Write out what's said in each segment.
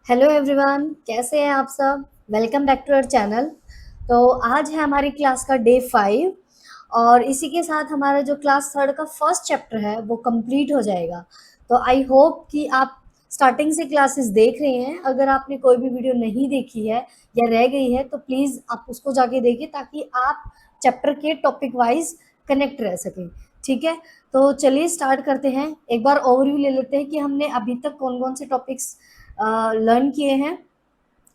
Hello everyone, कैसे हैं आप सब। Welcome back to our channel. तो आज है हमारी क्लास का डे 5 और इसी के साथ हमारा जो क्लास थर्ड का फर्स्ट चैप्टर है वो कंप्लीट हो जाएगा। तो आई होप कि आप स्टार्टिंग से क्लासेस देख रहे हैं। अगर आपने कोई भी वीडियो नहीं देखी है या रह गई है तो प्लीज़ आप उसको जाके देखिए ताकि आप चैप्टर के टॉपिक वाइज कनेक्ट रह सकें। ठीक है, तो चलिए स्टार्ट करते हैं। एक बार ओवरव्यू ले लेते हैं कि हमने अभी तक कौन कौन से टॉपिक्स लर्न किए हैं।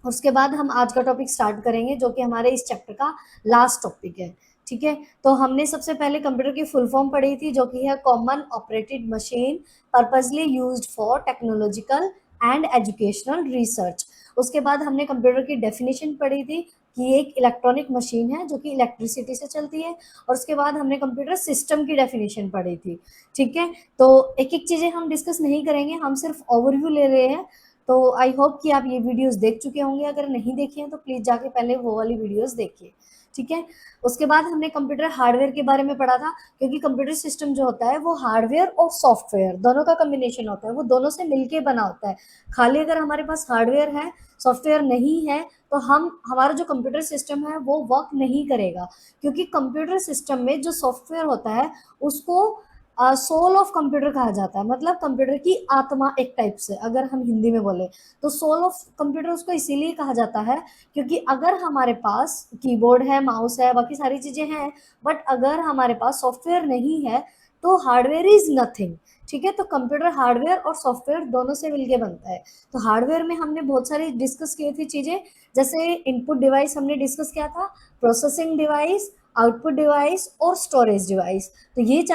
उसके बाद हम आज का टॉपिक स्टार्ट करेंगे जो कि हमारे इस चैप्टर का लास्ट टॉपिक है। ठीक है, तो हमने सबसे पहले कंप्यूटर की फुल फॉर्म पढ़ी थी जो कि है common operated machine purposely used for technological and educational research. उसके बाद हमने कंप्यूटर की डेफिनेशन पढ़ी थी कि ये एक इलेक्ट्रॉनिक मशीन है जो कि इलेक्ट्रिसिटी से चलती है। और उसके बाद हमने कंप्यूटर सिस्टम की डेफिनेशन पढ़ी थी। ठीक है, तो एक एक चीज़ें हम डिस्कस नहीं करेंगे, हम सिर्फ ओवरव्यू ले रहे हैं। तो आई होप कि आप ये वीडियोस देख चुके होंगे। अगर नहीं देखे हैं तो प्लीज़ जाके पहले वो वाली वीडियोस देखिए। ठीक है, उसके बाद हमने कंप्यूटर हार्डवेयर के बारे में पढ़ा था क्योंकि कंप्यूटर सिस्टम जो होता है वो हार्डवेयर और सॉफ्टवेयर दोनों का कम्बिनेशन होता है, वो दोनों से मिलके बना होता है। खाली अगर हमारे पास हार्डवेयर है, सॉफ्टवेयर नहीं है, तो हम हमारा जो कंप्यूटर सिस्टम है वो वर्क नहीं करेगा। क्योंकि कंप्यूटर सिस्टम में जो सॉफ्टवेयर होता है उसको सोल ऑफ कंप्यूटर कहा जाता है, मतलब कंप्यूटर की आत्मा एक टाइप से अगर हम हिंदी में बोले तो सोल ऑफ कंप्यूटर उसको इसीलिए कहा जाता है क्योंकि अगर हमारे पास कीबोर्ड है, माउस है, बाकी सारी चीजें हैं, बट अगर हमारे पास सॉफ्टवेयर नहीं है तो हार्डवेयर इज नथिंग। ठीक है, तो कंप्यूटर हार्डवेयर और सॉफ्टवेयर दोनों से मिलके बनता है। तो हार्डवेयर में हमने बहुत सारी डिस्कस की थी चीजें, जैसे इनपुट डिवाइस हमने डिस्कस किया था, प्रोसेसिंग डिवाइस, आउटपुट डिवाइस और स्टोरेज डिवाइस। तो ये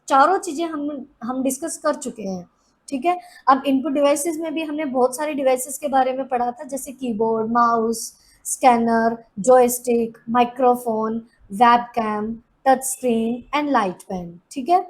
चारों चीजें हम डिस्कस कर चुके हैं। ठीक है, अब इनपुट डिवाइसेस में भी हमने बहुत सारे डिवाइसेस के बारे में पढ़ा था, जैसे keyboard, mouse, scanner, joystick, microphone, webcam, touch screen and light pen. ठीक है,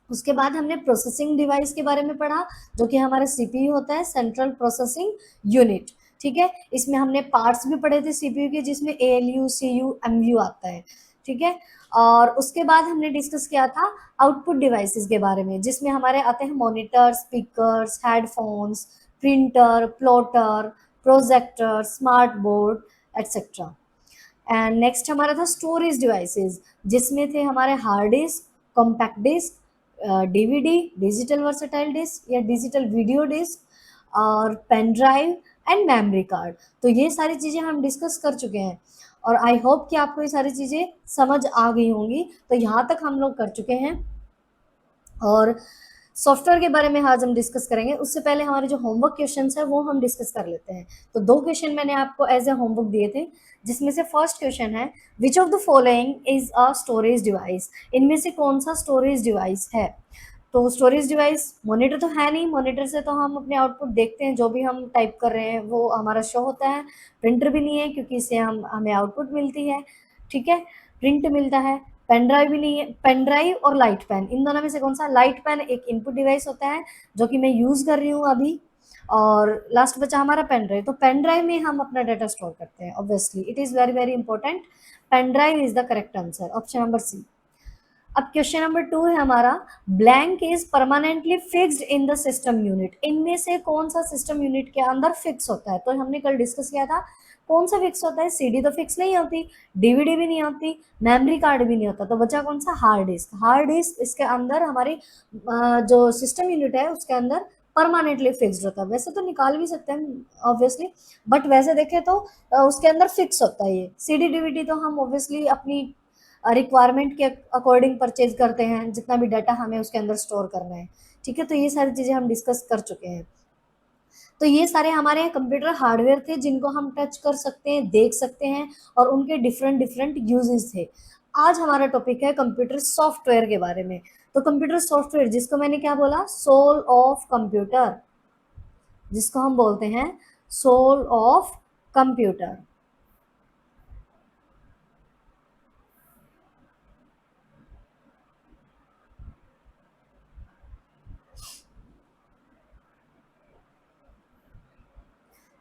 उसके बाद हमने प्रोसेसिंग डिवाइस के बारे में पढ़ा जो कि हमारा सीपीयू होता है, सेंट्रल प्रोसेसिंग यूनिट। ठीक है, इसमें हमने पार्ट्स भी पढ़े थे सीपीयू के जिसमें एएलयू, सीयू, एमयू आता है। ठीक है, और उसके बाद हमने डिस्कस किया था आउटपुट डिवाइसेस के बारे में जिसमें हमारे आते हैं monitor, speakers, headphones, printer, plotter, projector, smart board etcetera. And next हमारा था स्टोरेज डिवाइसेस जिसमें थे हमारे hard disk, compact disk, DVD, digital versatile disk या डिजिटल वीडियो डिस्क, और pen drive and memory card. तो ये सारी चीज़ें हम डिस्कस कर चुके हैं और आई होप कि आपको ये सारी चीज़ें समझ आ गई होंगी। तो यहाँ तक हम लोग कर चुके हैं और सॉफ्टवेयर के बारे में आज हम डिस्कस करेंगे। उससे पहले हमारे जो होमवर्क क्वेश्चंस है वो हम डिस्कस कर लेते हैं। तो दो क्वेश्चन मैंने आपको एज ए होमवर्क दिए थे जिसमें से फर्स्ट क्वेश्चन है which of the following is a storage device. इनमें से कौन सा स्टोरेज डिवाइस है। तो स्टोरेज डिवाइस मॉनिटर तो है नहीं, मॉनिटर से तो हम अपने आउटपुट देखते हैं, जो भी हम टाइप कर रहे हैं वो हमारा शो होता है। प्रिंटर भी नहीं है क्योंकि इससे हमें आउटपुट मिलती है। ठीक है, प्रिंट मिलता है। पेन ड्राइव भी नहीं है। पेन ड्राइव और लाइट पेन, इन दोनों में से कौन सा। लाइट पेन एक इनपुट डिवाइस होता है जो कि मैं यूज कर रही हूँ अभी, और लास्ट बचा हमारा पेन ड्राइव। तो पेन ड्राइव में हम अपना डाटा स्टोर करते हैं, obviously it is very very important. Pen drive is the correct answer, option number C. अब क्वेश्चन नंबर 2 है हमारा, blank is permanently fixed in the system unit. इनमें से कौन सा सिस्टम यूनिट के अंदर फिक्स होता है। तो हमने कल डिस्कस किया था कौन सा फिक्स होता है। सीडी तो फिक्स नहीं होती, डीवीडी भी नहीं होती, मेमोरी कार्ड भी नहीं होता, तो बचा कौन सा। Hard disk. हार्ड डिस्क इसके अंदर हमारी जो सिस्टम यूनिट है उसके अंदर परमानेंटली फिक्स्ड होता है। वैसे तो निकाल भी सकते हैं ऑब्वियसली, बट वैसे देखें तो उसके अंदर फिक्स होता है। ये सीडी डीवीडी तो हम ऑब्वियसली अपनी रिक्वायरमेंट के अकॉर्डिंग परचेज करते हैं, जितना भी डाटा हमें उसके अंदर स्टोर करना है। ठीक है, तो ये सारी चीज़ें हम डिस्कस कर चुके हैं। तो ये सारे हमारे कंप्यूटर हार्डवेयर थे जिनको हम टच कर सकते हैं, देख सकते हैं, और उनके डिफरेंट डिफरेंट यूजेस थे। आज हमारा टॉपिक है कंप्यूटर सॉफ्टवेयर के बारे में। तो कंप्यूटर सॉफ्टवेयर जिसको मैंने क्या बोला, सोल ऑफ कंप्यूटर, जिसको हम बोलते हैं सोल ऑफ कंप्यूटर।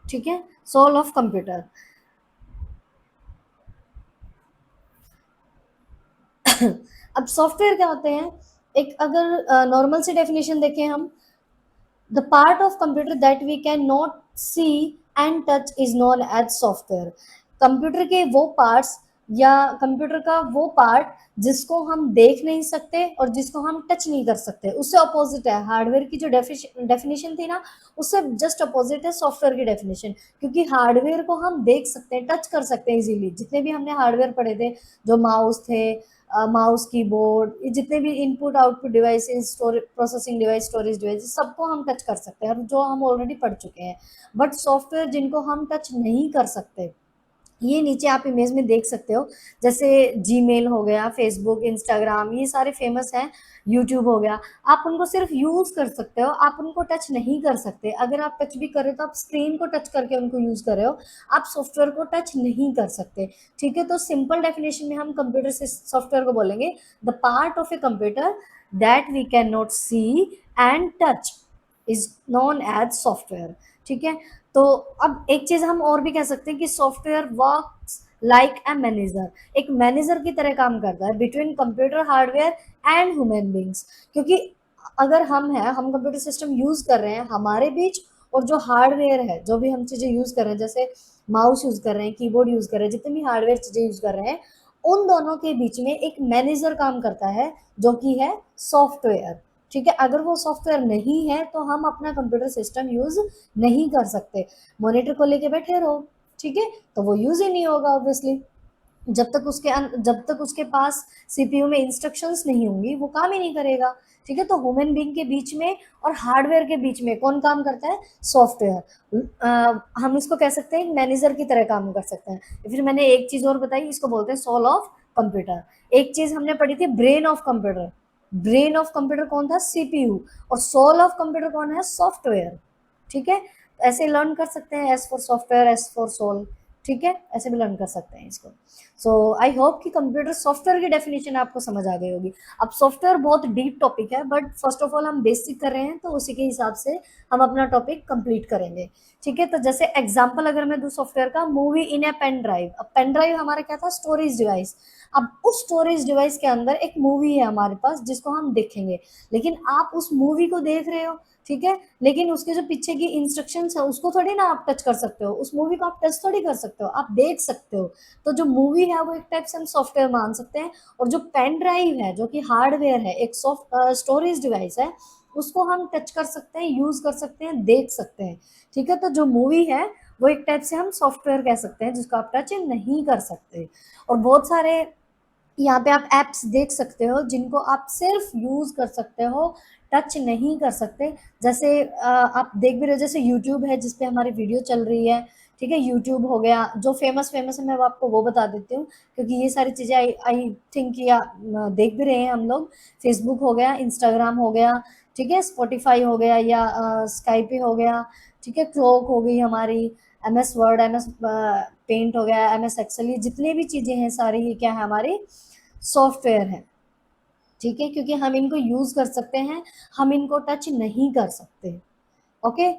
ठीक है, सोल ऑफ कंप्यूटर। अब सॉफ्टवेयर क्या होते हैं। एक अगर नॉर्मल सी डेफिनेशन देखें हम, The part of computer that we can not see and touch is known as software. Computer के वो पार्ट्स या कंप्यूटर का वो पार्ट जिसको हम देख नहीं सकते और जिसको हम टच नहीं कर सकते, उससे अपोजिट है हार्डवेयर की जो डेफिनेशन थी ना, उससे जस्ट अपोजिट है सॉफ्टवेयर की डेफिनेशन। क्योंकि हार्डवेयर को हम देख सकते हैं, टच कर सकते हैं इजीली। जितने भी हमने हार्डवेयर पढ़े थे, जो माउस थे, माउस, कीबोर्ड, ये जितने भी input output devices, processing device, storage device, सबको हम टच कर सकते हैं, और जो हम ऑलरेडी पढ़ चुके हैं। बट सॉफ्टवेयर जिनको हम टच नहीं कर सकते, ये नीचे आप इमेज में देख सकते हो, जैसे जीमेल हो गया, फेसबुक, इंस्टाग्राम, ये सारे फेमस हैं, यूट्यूब हो गया। आप उनको सिर्फ यूज कर सकते हो, आप उनको टच नहीं कर सकते। अगर आप टच भी कर रहे हो तो आप स्क्रीन को टच करके उनको यूज कर रहे हो, आप सॉफ्टवेयर को टच नहीं कर सकते। ठीक है, तो सिंपल डेफिनेशन में हम कंप्यूटर से सॉफ्टवेयर को बोलेंगे the part of a computer that we can not see and touch is known as software. ठीक है, तो अब एक चीज हम और भी कह सकते हैं कि software works like a manager, एक मैनेजर की तरह काम करता है between computer hardware and human beings. क्योंकि अगर हम कंप्यूटर सिस्टम यूज कर रहे हैं, हमारे बीच और जो हार्डवेयर है, जो भी हम चीजें यूज कर रहे हैं, जैसे माउस यूज कर रहे हैं, कीबोर्ड यूज कर रहे हैं, जितने भी हार्डवेयर चीजें यूज कर रहे हैं, उन दोनों के बीच में एक मैनेजर काम करता है, जो कि है सॉफ्टवेयर। ठीक है, अगर वो सॉफ्टवेयर नहीं है तो हम अपना कंप्यूटर सिस्टम यूज नहीं कर सकते। मॉनिटर को लेके बैठे रहो, ठीक है, तो वो यूज ही नहीं होगा ऑब्वियसली। जब तक उसके पास सीपीयू में इंस्ट्रक्शंस नहीं होंगी, वो काम ही नहीं करेगा। ठीक है, तो ह्यूमन बीइंग के बीच में और हार्डवेयर के बीच में कौन काम करता है? सॉफ्टवेयर। हम इसको कह सकते हैं मैनेजर की तरह काम कर सकते हैं। फिर मैंने एक चीज और बताई, इसको बोलते हैं सोल ऑफ कंप्यूटर। एक चीज हमने पढ़ी थी, brain of computer. Brain of computer कौन था? सीपीयू। और सोल ऑफ कंप्यूटर कौन है? सॉफ्टवेयर। ठीक है, ऐसे लर्न कर सकते हैं, S for software, S for soul. ठीक है, ऐसे भी लर्न कर सकते हैं इसको। सो आई होप कि कंप्यूटर सॉफ्टवेयर की डेफिनेशन आपको समझ आ गई होगी। अब सॉफ्टवेयर बहुत डीप टॉपिक है, बट फर्स्ट ऑफ ऑल हम बेसिक कर रहे हैं, तो उसी के हिसाब से हम अपना टॉपिक कंप्लीट करेंगे। ठीक है, तो जैसे एग्जांपल अगर मैं दूं सॉफ्टवेयर का, movie in a pen drive. अब पेन ड्राइव हमारा क्या था? Storage device. अब उस स्टोरेज डिवाइस के अंदर एक मूवी है हमारे पास, जिसको हम देखेंगे, लेकिन आप उस मूवी को देख रहे हो, ठीक है, लेकिन उसके जो पीछे की इंस्ट्रक्शंस है उसको थोड़ी ना आप टच कर सकते हो, उस मूवी को आप टच थोड़ी कर सकते हो, आप देख सकते हो। तो जो मूवी है वो एक टाइप से हम सॉफ्टवेयर मान सकते हैं। और जो पेन ड्राइव है, जो कि हार्डवेयर है, एक स्टोरेज डिवाइस है, उसको हम टच कर सकते हैं, यूज कर सकते हैं, देख सकते हैं। ठीक है, तो जो मूवी है वो एक टाइप से हम सॉफ्टवेयर कह सकते हैं, जिसको आप टच नहीं कर सकते। और बहुत सारे यहाँ पे आप एप्स देख सकते हो जिनको आप सिर्फ यूज कर सकते हो, टच नहीं कर सकते। जैसे आप देख भी रहे हो, जैसे यूट्यूब है जिसपे हमारी वीडियो चल रही है। ठीक है, यूट्यूब हो गया, जो फेमस फेमस है मैं आपको वो बता देती हूँ, क्योंकि ये सारी चीज़ें आई थिंक या देख भी रहे हैं हम लोग। फेसबुक हो गया, इंस्टाग्राम हो गया, ठीक है, स्पॉटिफाई हो गया, या स्काइपे हो गया, ठीक है, क्लोक हो गई हमारी, M S Word, M S Paint हो गया, एम एस एक्सेल, ये जितनी भी चीज़ें हैं सारी, ये क्या है? हमारी सॉफ्टवेयर है। ठीक है, क्योंकि हम इनको यूज कर सकते हैं, हम इनको टच नहीं कर सकते। ओके,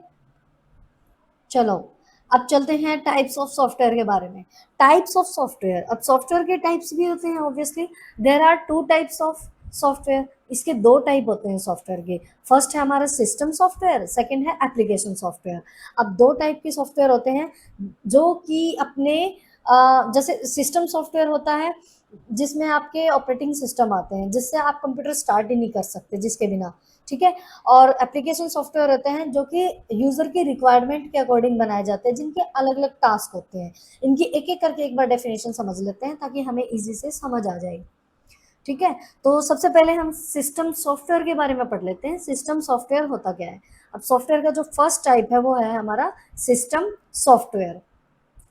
चलो अब चलते हैं टाइप्स ऑफ सॉफ्टवेयर के बारे में। टाइप्स ऑफ सॉफ्टवेयर, अब सॉफ्टवेयर के टाइप्स भी होते हैं obviously. There are two types of software. इसके दो टाइप होते हैं सॉफ्टवेयर के। फर्स्ट है हमारा सिस्टम सॉफ्टवेयर, सेकंड है एप्लीकेशन सॉफ्टवेयर। अब दो टाइप के सॉफ्टवेयर होते हैं, जो कि अपने जैसे सिस्टम सॉफ्टवेयर होता है जिसमें आपके ऑपरेटिंग सिस्टम आते हैं, जिससे आप कंप्यूटर स्टार्ट ही नहीं कर सकते, जिसके बिना। ठीक है, और एप्लीकेशन सॉफ्टवेयर होते हैं जो कि यूजर की रिक्वायरमेंट के अकॉर्डिंग बनाए जाते हैं, जिनके अलग अलग टास्क होते हैं। इनकी एक एक करके एक बार डेफिनेशन समझ लेते हैं, ताकि हमें इजी से समझ आ जाए। ठीक है, तो सबसे पहले हम सिस्टम सॉफ्टवेयर के बारे में पढ़ लेते हैं। सिस्टम सॉफ्टवेयर होता क्या है? अब सॉफ्टवेयर का जो फर्स्ट टाइप है वो है हमारा सिस्टम सॉफ्टवेयर।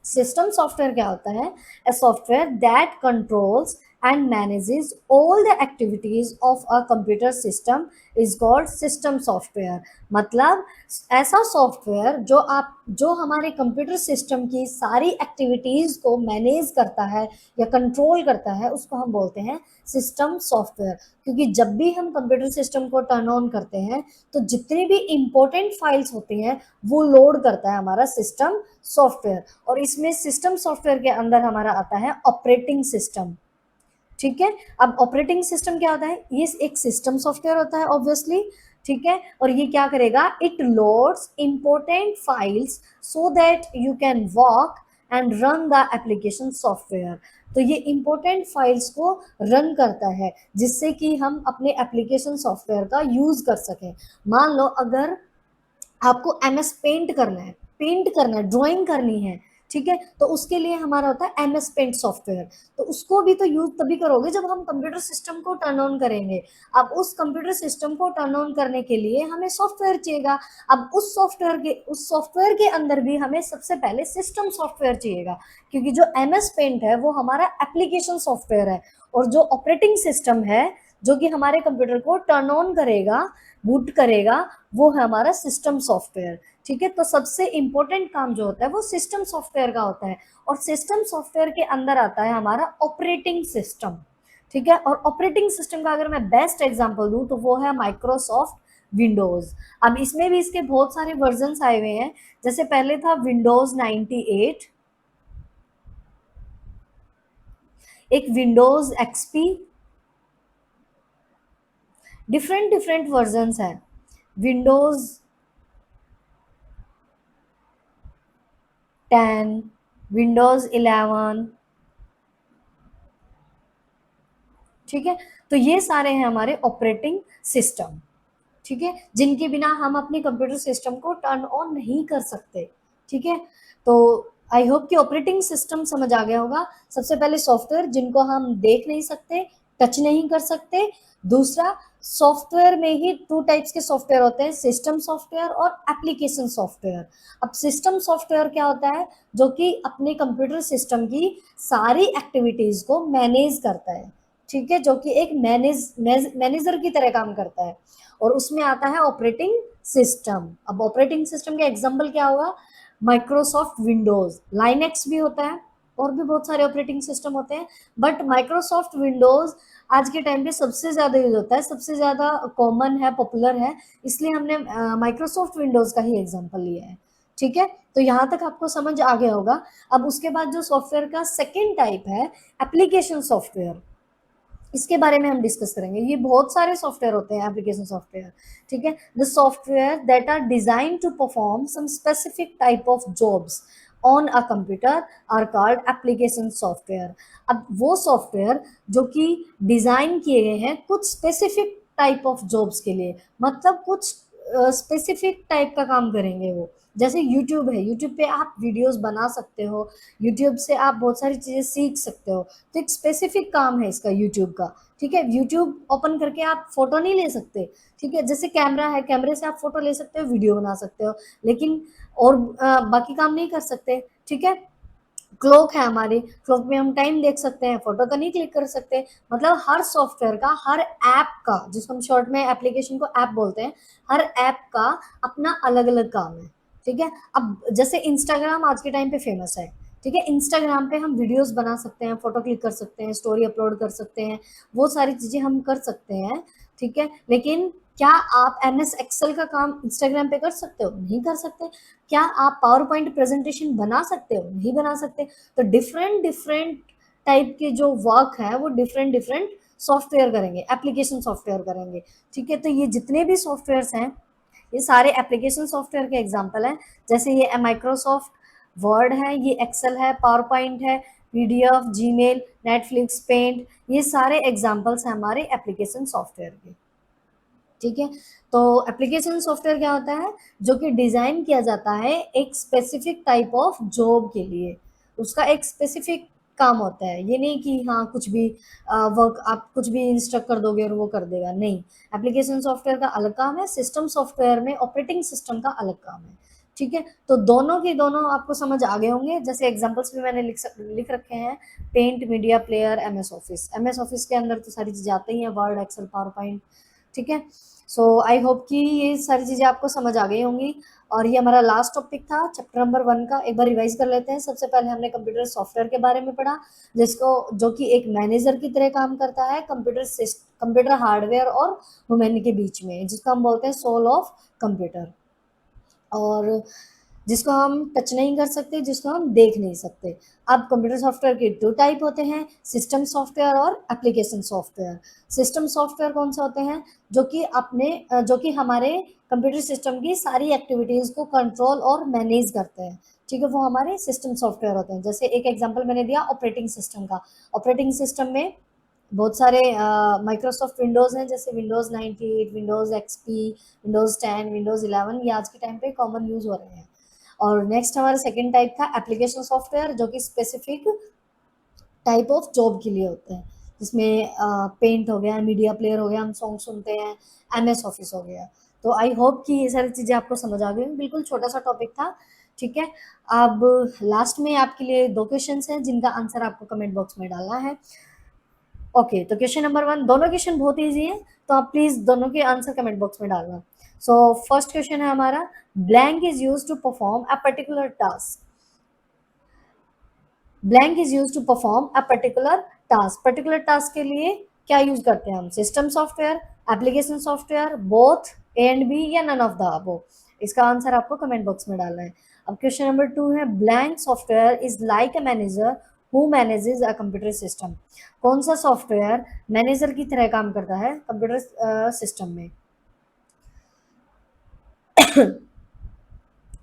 सिस्टम सॉफ्टवेयर क्या होता है? A software that controls and manages all the activities of a computer system is called system software। मतलब ऐसा सॉफ्टवेयर जो हमारे कंप्यूटर सिस्टम की सारी एक्टिविटीज को मैनेज करता है या कंट्रोल करता है, उसको हम बोलते हैं सिस्टम सॉफ्टवेयर। क्योंकि जब भी हम कंप्यूटर सिस्टम को टर्न ऑन करते हैं, तो जितनी भी इंपॉर्टेंट फाइल्स होती हैं वो लोड करता है हमारा सिस्टम सॉफ्टवेयर। और इसमें सिस्टम सॉफ्टवेयर के अंदर हमारा आता है ऑपरेटिंग सिस्टम। ठीक है, अब ऑपरेटिंग सिस्टम क्या होता है? ये एक सिस्टम सॉफ्टवेयर होता है ऑब्वियसली, ठीक है। और ये क्या करेगा, it loads important files so that you can walk and run the application software. तो ये इंपॉर्टेंट फाइल्स को रन करता है जिससे कि हम अपने एप्लीकेशन सॉफ्टवेयर का यूज कर सकें। मान लो अगर आपको एमएस पेंट करना है, ड्राइंग करनी है, ठीक है, तो उसके लिए हमारा होता है एमएस पेंट सॉफ्टवेयर। तो उसको भी तो यूज तभी करोगे जब हम कंप्यूटर सिस्टम को टर्न ऑन करेंगे। अब उस कंप्यूटर सिस्टम को टर्न ऑन करने के लिए हमें सॉफ्टवेयर चाहिएगा। अब उस सॉफ्टवेयर के अंदर भी हमें सबसे पहले सिस्टम सॉफ्टवेयर चाहिएगा, क्योंकि जो एमएस पेंट है वो हमारा एप्लीकेशन सॉफ्टवेयर है, और जो ऑपरेटिंग सिस्टम है जो कि हमारे कंप्यूटर को टर्न ऑन करेगा, बूट करेगा, वो है हमारा सिस्टम सॉफ्टवेयर। ठीक है, तो सबसे इंपॉर्टेंट काम जो होता है वो सिस्टम सॉफ्टवेयर का होता है, और सिस्टम सॉफ्टवेयर के अंदर आता है हमारा ऑपरेटिंग सिस्टम। ठीक है, और ऑपरेटिंग सिस्टम का अगर मैं बेस्ट एग्जांपल दूं तो वो है माइक्रोसॉफ्ट विंडोज। अब इसमें भी इसके बहुत सारे वर्जन्स आए हुए हैं, जैसे पहले था विंडोज 98, एक Windows XP, different different versions हैं। विंडोज 10, विंडोज 11, ठीक है। तो ये सारे हैं हमारे ऑपरेटिंग सिस्टम, ठीक है, जिनके बिना हम अपने कंप्यूटर सिस्टम को टर्न ऑन नहीं कर सकते। ठीक है, तो आई होप कि ऑपरेटिंग सिस्टम समझ आ गया होगा। सबसे पहले सॉफ्टवेयर जिनको हम देख नहीं सकते, टच नहीं कर सकते। दूसरा, सॉफ्टवेयर में ही टू टाइप्स के सॉफ्टवेयर होते हैं, सिस्टम सॉफ्टवेयर और एप्लीकेशन सॉफ्टवेयर। अब सिस्टम सॉफ्टवेयर क्या होता है, जो कि अपने कंप्यूटर सिस्टम की सारी एक्टिविटीज को मैनेज करता है। ठीक है, जो कि एक मैनेजर की तरह काम करता है, और उसमें आता है ऑपरेटिंग सिस्टम। अब ऑपरेटिंग सिस्टम का एग्जांपल क्या होगा, माइक्रोसॉफ्ट विंडोज, लाइनेक्स भी होता है, और भी बहुत सारे ऑपरेटिंग सिस्टम होते हैं, बट माइक्रोसॉफ्ट विंडोज आज के टाइम पे सबसे ज्यादा यूज होता है, सबसे ज्यादा कॉमन है, पॉपुलर है, इसलिए हमने माइक्रोसॉफ्ट विंडोज का ही एग्जांपल लिया है। ठीक है, तो यहाँ तक आपको समझ आ गया होगा। अब उसके बाद जो सॉफ्टवेयर का सेकेंड टाइप है एप्लीकेशन सॉफ्टवेयर, इसके बारे में हम डिस्कस करेंगे। ये बहुत सारे सॉफ्टवेयर होते हैं एप्लीकेशन सॉफ्टवेयर। ठीक है, the software that are design to perform some specific type of jobs on a computer are called application software. अब वो सॉफ्टवेयर जो कि डिजाइन किए गए हैं कुछ स्पेसिफिक टाइप ऑफ जॉब्स के लिए, मतलब कुछ स्पेसिफिक टाइप का काम करेंगे वो। जैसे यूट्यूब है, यूट्यूब पे आप वीडियोस बना सकते हो, यूट्यूब से आप बहुत सारी चीजें सीख सकते हो, तो एक स्पेसिफिक काम है इसका यूट्यूब का। ठीक है, यूट्यूब ओपन करके आप फोटो नहीं ले सकते। ठीक है, जैसे कैमरा है, कैमरे से आप फोटो ले सकते हो, वीडियो बना सकते हो, लेकिन और बाकी काम नहीं कर सकते। ठीक है, क्लॉक है हमारी, क्लॉक में हम टाइम देख सकते हैं, फोटो तो नहीं क्लिक कर सकते। मतलब हर सॉफ्टवेयर का, हर ऐप का, जिसको हम शॉर्ट में एप्लीकेशन को ऐप बोलते हैं, हर ऐप का अपना अलग अलग काम है। ठीक है, अब जैसे इंस्टाग्राम आज के टाइम पे फेमस है। ठीक है, इंस्टाग्राम पे हम वीडियोस बना सकते हैं, फोटो क्लिक कर सकते हैं, स्टोरी अपलोड कर सकते हैं, वो सारी चीजें हम कर सकते हैं। ठीक है, लेकिन क्या आप एमएस एक्सेल का काम इंस्टाग्राम पे कर सकते हो? नहीं कर सकते। क्या आप पावर पॉइंट प्रेजेंटेशन बना सकते हो? नहीं बना सकते। तो डिफरेंट डिफरेंट टाइप के जो वर्क है वो डिफरेंट डिफरेंट सॉफ्टवेयर करेंगे, एप्लीकेशन सॉफ्टवेयर करेंगे। ठीक है, तो ये जितने भी सॉफ्टवेयर हैं ये सारे एप्लीकेशन सॉफ्टवेयर के एग्जाम्पल हैं। जैसे ये माइक्रोसॉफ्ट वर्ड है, ये एक्सेल है, पावर पॉइंट है, पीडीएफ, जीमेल, नेटफ्लिक्स, पेंट, ये सारे एग्जाम्पल्स हैं हमारे एप्लीकेशन सॉफ्टवेयर के। ठीक है, तो एप्लीकेशन सॉफ्टवेयर क्या होता है, जो कि डिजाइन किया जाता है एक स्पेसिफिक टाइप ऑफ जॉब के लिए, उसका एक स्पेसिफिक काम होता है। ये नहीं कि हाँ कुछ भी वर्क आप कुछ भी इंस्ट्रक्ट कर दोगे और वो कर देगा, नहीं। एप्लीकेशन सॉफ्टवेयर का अलग काम है, सिस्टम सॉफ्टवेयर में ऑपरेटिंग सिस्टम का अलग काम है। ठीक है, तो दोनों के दोनों आपको समझ आ गए होंगे। जैसे एग्जांपल्स भी मैंने लिख रखे हैं, paint, media player, MS Office के अंदर तो सारी चीजें आती हैं, वर्ड, एक्सेल, पावर पॉइंट। ठीक है, सो आई होप कि ये सारी चीज़ें आपको समझ आ गई होंगी, और ये हमारा लास्ट टॉपिक था चैप्टर नंबर 1 का। एक बार रिवाइज कर लेते हैं। सबसे पहले हमने कंप्यूटर सॉफ्टवेयर के बारे में पढ़ा, जिसको जो कि एक मैनेजर की तरह काम करता है कंप्यूटर हार्डवेयर और ह्यूमन के बीच में, जिसको हम बोलते हैं सोल ऑफ कंप्यूटर। और जिसको हम टच नहीं कर सकते, जिसको हम देख नहीं सकते। अब कंप्यूटर सॉफ्टवेयर के 2 टाइप होते हैं, सिस्टम सॉफ्टवेयर और एप्लीकेशन सॉफ्टवेयर। सिस्टम सॉफ्टवेयर कौन से होते हैं? जो कि हमारे कंप्यूटर सिस्टम की सारी एक्टिविटीज़ को कंट्रोल और मैनेज करते हैं, ठीक है? वो हमारे सिस्टम सॉफ्टवेयर होते हैं। जैसे एक एग्जांपल मैंने दिया ऑपरेटिंग सिस्टम का। ऑपरेटिंग सिस्टम में बहुत सारे माइक्रोसॉफ्ट विंडोज़ हैं, जैसे Windows 98, Windows XP, Windows 10, Windows 11, ये आज के टाइम पे कॉमन यूज़ हो रहे हैं। और नेक्स्ट हमारा सेकंड टाइप था एप्लीकेशन सॉफ्टवेयर, जो कि स्पेसिफिक टाइप ऑफ जॉब के लिए होते हैं, जिसमें पेंट हो गया, मीडिया प्लेयर हो गया, हम सॉन्ग सुनते हैं, एमएस ऑफिस हो गया। तो आई होप कि ये सारी चीज़ें आपको समझ आ गई। बिल्कुल छोटा सा टॉपिक था, ठीक है? अब लास्ट में आपके लिए 2 क्वेश्चंस हैं, जिनका आंसर आपको कमेंट बॉक्स में डालना है। ओके, तो क्वेश्चन नंबर 1, दोनों क्वेश्चन बहुत ईजी है, तो आप प्लीज दोनों के आंसर कमेंट बॉक्स में डालना। सो फर्स्ट क्वेश्चन है हमारा, blank is use to perform a particular task. Blank is use to perform a particular task. Particular task के लिए क्या यूज करते हैं हम? System software, application software, both, A and B, या नन ऑफ द अबव? इसका answer आपको comment box में डालना है। अब क्वेश्चन नंबर 2 है, blank software is like a manager who manages a computer system. कौन सा सॉफ्टवेयर मैनेजर की तरह काम करता है कंप्यूटर सिस्टम में?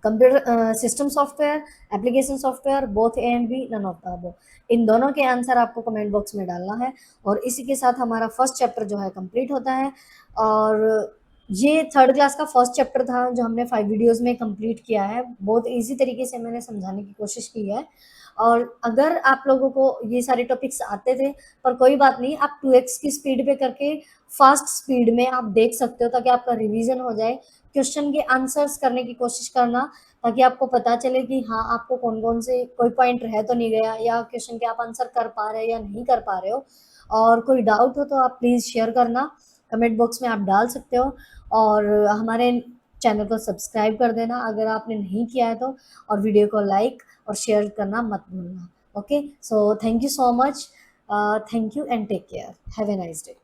Computer system software, application software, both A and B, none of the above. इन दोनों के आंसर आपको कमेंट बॉक्स में डालना है। और इसी के साथ हमारा फर्स्ट चैप्टर जो है कंप्लीट होता है। और ये थर्ड क्लास का फर्स्ट चैप्टर था, जो हमने 5 वीडियोस में कंप्लीट किया है। बहुत इजी तरीके से मैंने समझाने की कोशिश की है। और अगर आप लोगों को ये सारे टॉपिक्स आते थे, पर कोई बात नहीं, आप 2x की स्पीड पे करके फास्ट स्पीड में आप देख सकते हो, ताकि आपका रिवीजन हो जाए। क्वेश्चन के आंसर्स करने की कोशिश करना, ताकि आपको पता चले कि हाँ, आपको कौन-कौन से कोई पॉइंट रह तो नहीं गया, या क्वेश्चन के आप आंसर कर पा रहे हो या नहीं कर पा रहे हो। और कोई डाउट हो तो आप प्लीज़ शेयर करना, कमेंट बॉक्स में आप डाल सकते हो। और हमारे चैनल को सब्सक्राइब कर देना अगर आपने नहीं किया है तो, और वीडियो को लाइक और शेयर करना मत भूलना। Okay, so thank you so much, thank you and take care, have a nice day.